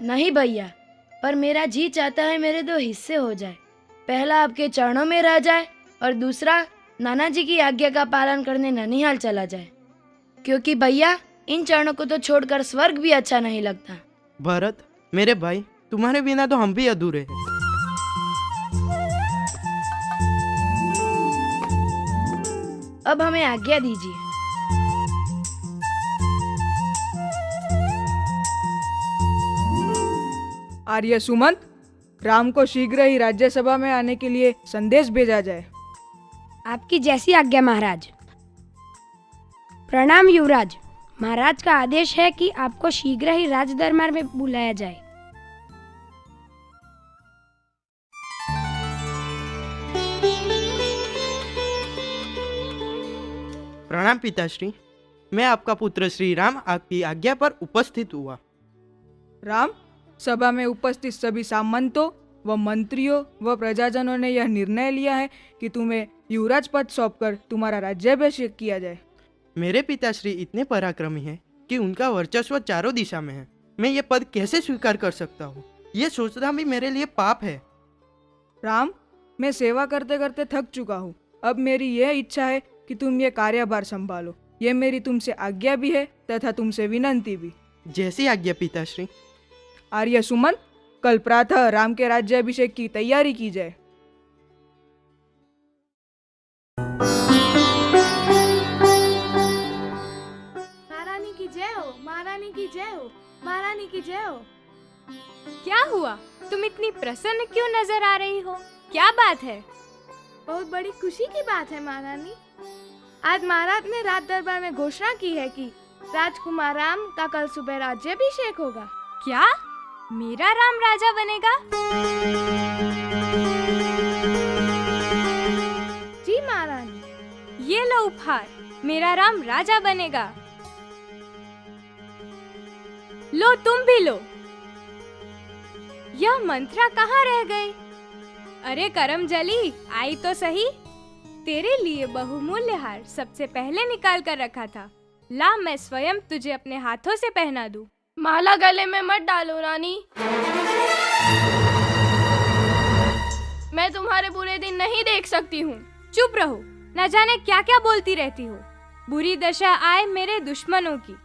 नहीं भैया, पर मेरा जी चाहता है मेरे 2 हिस्से हो जाए। पहला आपके चरणों में रह जाए और दूसरा नाना जी की आज्ञा का पालन करने ननिहाल चला जाए, क्योंकि भैया इन चरणों को तो छोड़कर स्वर्ग भी अच्छा नहीं लगता। भरत मेरे भाई, तुम्हारे बिना तो हम भी अधूरे हैं। अब हमें आज्ञा दीजिए। आर्य सुमंत, राम को शीघ्र ही राज्यसभा में आने के लिए संदेश भेजा जाए। आपकी जैसी आज्ञा महाराज। प्रणाम युवराज। महाराज का आदेश है कि आपको शीघ्र ही राज दरबार में बुलाया जाए। प्रणाम पिताश्री, मैं आपका पुत्र श्री राम आपकी आज्ञा पर उपस्थित हुआ। राम, सभा में उपस्थित सभी सामंतों व मंत्रियों व प्रजाजनों ने यह निर्णय लिया है कि तुम्हें युवराज पद सौंपकर तुम्हारा राज्याभिषेक किया जाए। मेरे पिताश्री इतने पराक्रमी हैं कि उनका वर्चस्व चारों दिशा में है। मैं ये पद कैसे स्वीकार कर सकता हूँ? ये सोचना भी मेरे लिए पाप है। राम, मैं सेवा करते करते थक चुका हूँ। अब मेरी यह इच्छा है कि तुम ये कार्यभार संभालो। ये मेरी तुमसे आज्ञा भी है तथा तुमसे विनंती भी। जैसी आज्ञा पिताश्री। आर्य सुमंत, कल प्रातः राम के राज्याभिषेक की तैयारी की जाए। महारानी की जय हो, महारानी की जय हो, महारानी की जय हो। क्या हुआ? तुम इतनी प्रसन्न क्यों नजर आ रही हो? क्या बात है? बहुत बड़ी खुशी की बात है महारानी। आज महाराज ने राज दरबार में घोषणा की है कि राजकुमार राम का कल सुबह राज्याभिषेक होगा। क्या मेरा राम राजा बनेगा? जी महारानी। ये लो उपहार, मेरा राम राजा बनेगा। लो तुम भी लो। यह मंत्रा कहाँ रह गई? अरे करमजली, आई तो सही। तेरे लिए बहुमूल्य हार सबसे पहले निकाल कर रखा था। ला, मैं स्वयं तुझे अपने हाथों से पहना दूं। माला गले में मत डालो रानी। मैं तुम्हारे बुरे दिन नहीं देख सकती हूँ। चुप रहो, न जाने क्या क्या बोलती रहती हो। बुरी दशा आए मेरे दुश्मनों की।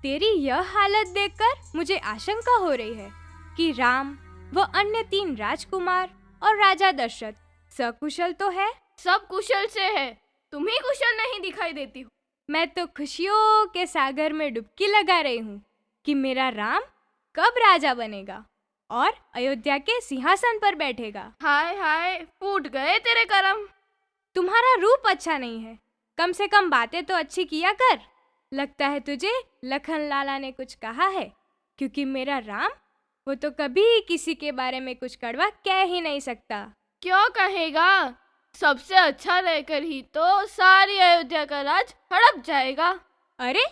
तेरी यह हालत देखकर मुझे आशंका हो रही है कि राम व अन्य 3 राजकुमार और राजा दशरथ सकुशल तो है। सब कुशल से है, तुम ही कुशल नहीं दिखाई देती हो। मैं तो खुशियों के सागर में डुबकी लगा रही हूँ कि मेरा राम कब राजा बनेगा और अयोध्या के सिंहासन पर बैठेगा। हाय हाय, फूट गए तेरे करम। तुम्हारा रूप अच्छा नहीं है, कम से कम बातें तो अच्छी किया कर। लगता है तुझे लखन लाला ने कुछ कहा है, क्योंकि मेरा राम वो तो कभी किसी के बारे में कुछ कड़वा कह ही नहीं सकता। क्यों कहेगा? सबसे अच्छा रहकर ही तो सारी अयोध्या का राज हड़प जाएगा। अरे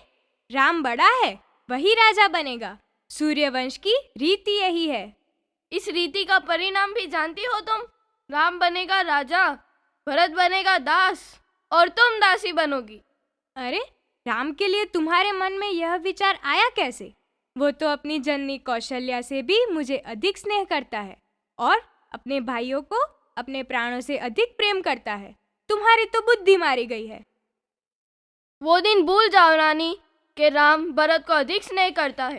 राम बड़ा है, वही राजा बनेगा। सूर्यवंश की रीति यही है। इस रीति का परिणाम भी जानती हो तुम। राम बनेगा राजा, भरत बनेगा दास और तुम दासी बनोगी। अरे राम के लिए तुम्हारे मन में यह विचार आया कैसे? वो तो अपनी जननी कौशल्या से भी मुझे अधिक स्नेह करता है और अपने भाइयों को अपने प्राणों से अधिक प्रेम करता है। तुम्हारी तो बुद्धि मारी गई है। वो दिन भूल जाओ रानी कि राम भरत को अधिक स्नेह करता है।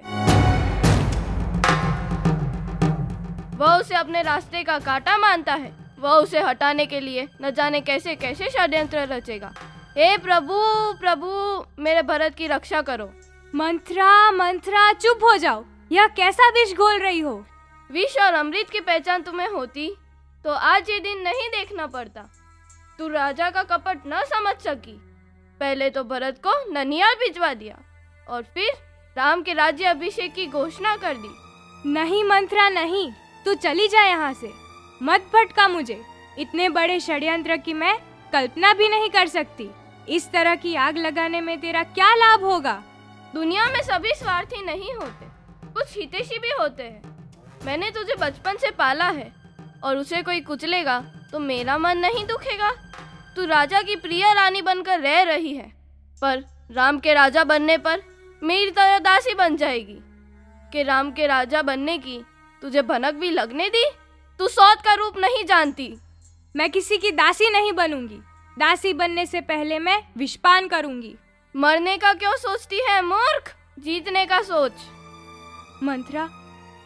वह उसे अपने रास्ते का कांटा मानता है। वह उसे हटाने के लिए न जाने कैसे कैसे षड्यंत्र रचेगा। हे प्रभु प्रभु, मेरे भरत की रक्षा करो। मंत्रा मंत्रा, चुप हो जाओ। यह कैसा विष घोल रही हो? विष और अमृत की पहचान तुम्हें होती तो आज ये दिन नहीं देखना पड़ता। तू राजा का कपट न समझ सकी। पहले तो भरत को ननिहाल भिजवा दिया और फिर राम के राज्य अभिषेक की घोषणा कर दी। नहीं मंत्रा नहीं, तू चली जा यहाँ से। मत भटका मुझे। इतने बड़े षड्यंत्र की मैं कल्पना भी नहीं कर सकती। इस तरह की आग लगाने में तेरा क्या लाभ होगा? दुनिया में सभी स्वार्थी नहीं होते, कुछ हितैषी भी होते हैं। मैंने तुझे बचपन से पाला है और उसे कोई कुचलेगा तो मेरा मन नहीं दुखेगा। तू राजा की प्रिय रानी बनकर रह रही है, पर राम के राजा बनने पर मेरी तरह दासी बन जाएगी। कि राम के राजा बनने की तुझे भनक भी लगने दी? तू सौत का रूप नहीं जानती। मैं किसी की दासी नहीं बनूंगी। दासी बनने से पहले मैं विषपान करूंगी। मरने का क्यों सोचती है मूर्ख? जीतने का सोच। मंत्रा,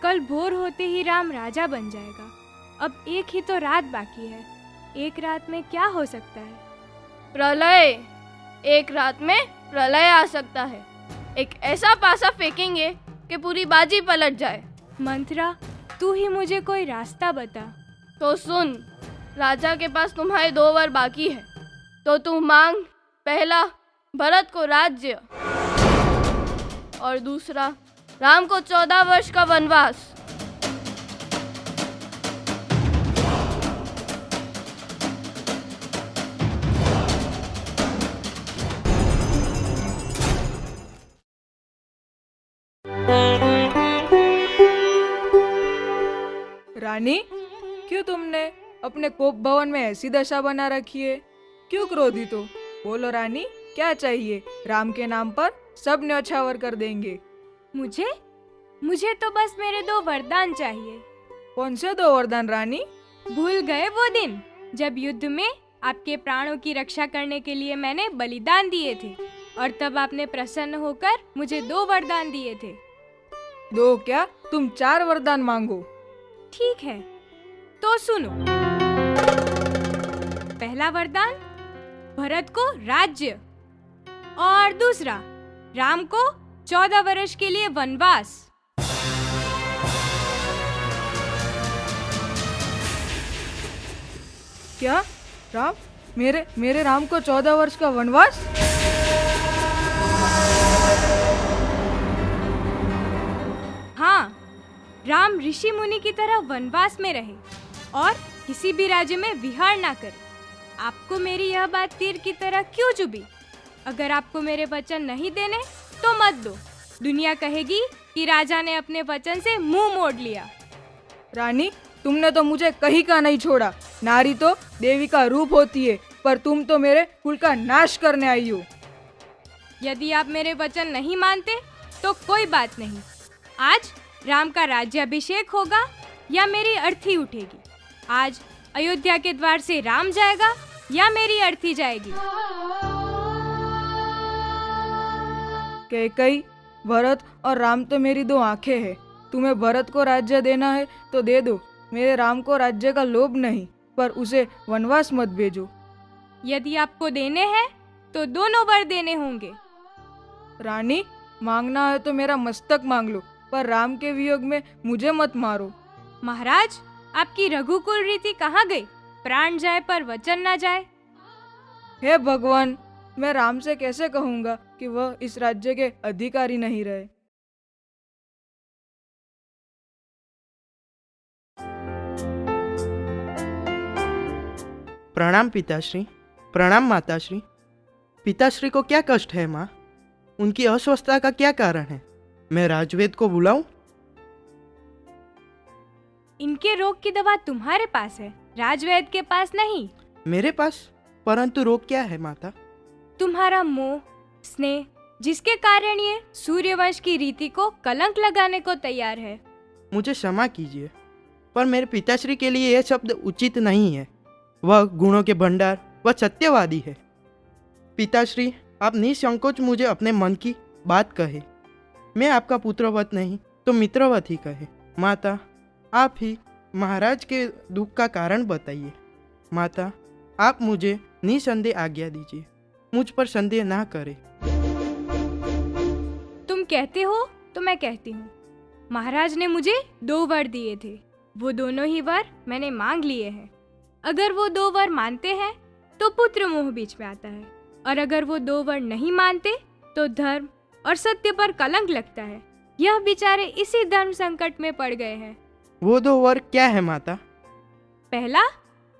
कल भोर होते ही राम राजा बन जाएगा। अब एक ही तो रात बाकी है। एक रात में क्या हो सकता है? प्रलय। एक रात में प्रलय आ सकता है। एक ऐसा पासा फेंकेंगे कि पूरी बाजी पलट जाए। मंत्रा, तू ही मुझे कोई रास्ता बता। तो सुन, राजा के पास तुम्हारे 2 वर बाकी है, तो तू मांग। पहला, भरत को राज्य, और दूसरा, राम को 14 वर्ष का वनवास। रानी, क्यों तुमने अपने कोप भवन में ऐसी दशा बना रखी है? क्यों क्रोधित हो? बोलो रानी, क्या चाहिए? राम के नाम पर सब न्यौछावर कर देंगे। मुझे तो बस मेरे 2 वरदान चाहिए। कौन से 2 वरदान रानी? भूल गए वो दिन जब युद्ध में आपके प्राणों की रक्षा करने के लिए मैंने बलिदान दिए थे, और तब आपने प्रसन्न होकर मुझे 2 वरदान दिए थे। 2 क्या, तुम 4 वरदान मांगो। ठीक है, तो सुनो। पहला वरदान, भरत को राज्य, और दूसरा, राम को 14 वर्ष के लिए वनवास। क्या? राम, मेरे राम को 14 वर्ष का वनवास? हाँ, राम ऋषि मुनि की तरह वनवास में रहे और किसी भी राज्य में विहार ना करे। आपको मेरी यह बात तीर की तरह क्यों चुभी? अगर आपको मेरे वचन नहीं देने तो मत दो। दुनिया कहेगी कि राजा ने अपने वचन से मुंह मोड़ लिया। रानी, तुमने तो मुझे कहीं का नहीं छोड़ा। नारी तो देवी का रूप होती है, पर तुम तो मेरे कुल का नाश करने आई हो। यदि आप मेरे वचन नहीं मानते तो कोई बात नहीं। आज राम का राज्याभिषेक होगा या मेरी अर्थी उठेगी। आज अयोध्या के द्वार से राम जाएगा या मेरी अर्थी जाएगी। कैकई, भरत और राम तो मेरी 2 आंखें हैं। तुम्हें भरत को राज्य देना है तो दे दो। मेरे राम को राज्य का लोभ नहीं, पर उसे वनवास मत भेजो। यदि आपको देने हैं तो दोनों वर देने होंगे। रानी, मांगना है तो मेरा मस्तक मांग लो, पर राम के वियोग में मुझे मत मारो। महाराज, आपकी रघुकुल रीति कहाँ गई? प्राण जाए पर वचन ना जाए। हे भगवान, मैं राम से कैसे कहूँगा कि वह इस राज्य के अधिकारी नहीं रहे। प्रणाम पिताश्री। प्रणाम माताश्री। पिताश्री को क्या कष्ट है माँ? उनकी अस्वस्थता का क्या कारण है? मैं राजवेद को बुलाऊं? इनके रोग की दवा तुम्हारे पास है, राजवैद्य के पास नहीं। मेरे पास? परंतु रोग क्या है माता? तुम्हारा मोह, स्नेह, जिसके कारण ये सूर्यवंश की रीति को कलंक लगाने को तैयार है। मुझे क्षमा कीजिए, पर मेरे पिताश्री के लिए यह शब्द उचित नहीं है। वह गुणों के भंडार व सत्यवादी है। पिताश्री, आप निसंकोच मुझे अपने मन की बात कहे। मैं आपका पुत्रवत नहीं तो मित्रवत ही कहे। माता, आप ही महाराज के दुख का कारण बताइए। माता, आप मुझे निसंदेह आज्ञा दीजिए। मुझ पर संदेह ना करें। तुम कहते हो तो मैं कहती हूँ। महाराज ने मुझे 2 वर दिए थे। वो दोनों ही वर मैंने मांग लिए हैं। अगर वो 2 वर मानते हैं तो पुत्र मोह बीच में आता है, और अगर वो 2 वर नहीं मानते तो धर्म और सत्य पर कलंक लगता है। यह बेचारे इसी धर्म संकट में पड़ गए हैं। वो 2 वर क्या है माता? पहला,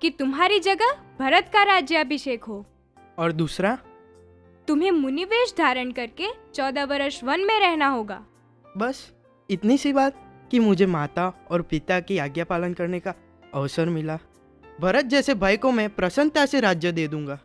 कि तुम्हारी जगह भरत का राज्याभिषेक हो, और दूसरा? तुम्हें मुनिवेश धारण करके 14 वर्ष वन में रहना होगा। बस इतनी सी बात कि मुझे माता और पिता की आज्ञा पालन करने का अवसर मिला। भरत जैसे भाई को मैं प्रसन्नता से राज्य दे दूंगा।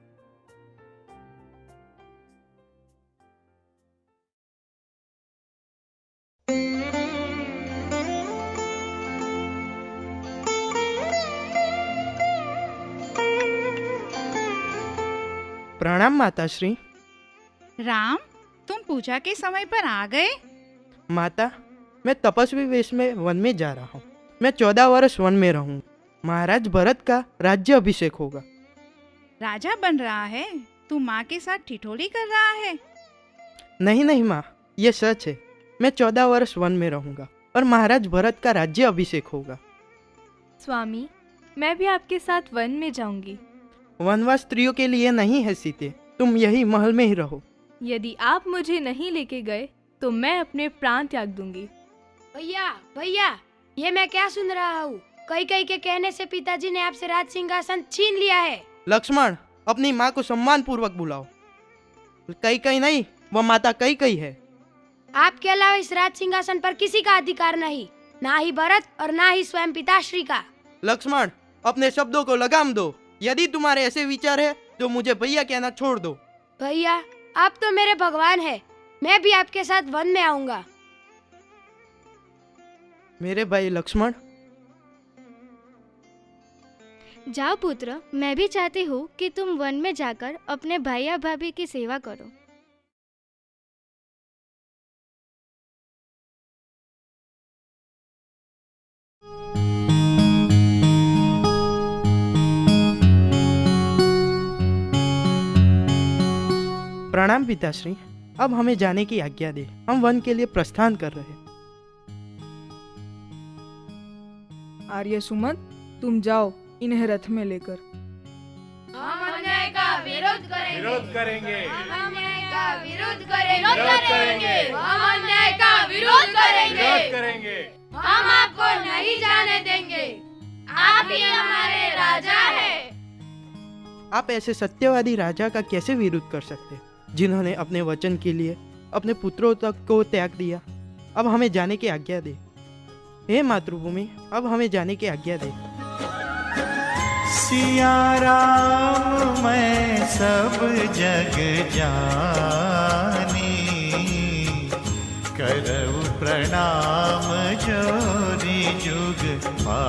प्रणाम माताश्री। राम, तुम पूजा के समय पर आ गए। माता, मैं तपस्वी वेश में वन में जा रहा हूँ। मैं 14 वर्ष वन में रहूँ। महाराज भरत का राज्य अभिषेक होगा। राजा बन रहा है? तू माँ के साथ ठिठोली कर रहा है? नहीं नहीं माँ, ये सच है। मैं 14 वर्ष वन में रहूँगा और महाराज भरत का राज्य अभिषेक होगा। स्वामी, मैं भी आपके साथ वन में जाऊंगी। वनवास स्त्रियों के लिए नहीं है सीते, तुम यही महल में ही रहो। यदि आप मुझे नहीं लेके गए तो मैं अपने प्राण त्याग दूंगी। भैया भैया, ये मैं क्या सुन रहा हूँ? कई कई के कहने से पिताजी ने आपसे राज सिंहासन छीन लिया है। लक्ष्मण, अपनी माँ को सम्मान पूर्वक बुलाओ। कई कई नहीं, वह माता कई कई है। आपके अलावा इस राज सिंहासन पर किसी का अधिकार नहीं, ना ही भरत और ना ही स्वयं पिताश्री का। लक्ष्मण, अपने शब्दों को लगाम दो। यदि तुम्हारे ऐसे विचार है तो मुझे भैया कहना छोड़ दो। भैया, आप तो मेरे भगवान हैं। मैं भी आपके साथ वन में आऊंगा। मेरे भाई लक्ष्मण। जाओ पुत्र, मैं भी चाहती हूँ कि तुम वन में जाकर अपने भैया भाभी की सेवा करो। प्रणाम पिताश्री, अब हमें जाने की आज्ञा दे। हम वन के लिए प्रस्थान कर रहे हैं। आर्य सुमंत, तुम जाओ इन्हें रथ में लेकर। हम अन्याय का विरोध करेंगे। विरोध करेंगे। हम अन्याय का विरोध करेंगे। विरोध करेंगे। हम अन्याय का विरोध करेंगे। विरोध करेंगे। हम आपको नहीं जाने देंगे। आप ही हमारे राजा हैं। आप ऐसे सत्यवादी राजा का कैसे विरोध कर सकते, जिन्होंने अपने वचन के लिए अपने पुत्रों तक को त्याग दिया? अब हमें जाने की आज्ञा दे। हे मातृभूमि, अब हमें जाने की आज्ञा दे। सिया राम मैं सब जग जानी, करऊ प्रणाम जोरी जुग पा।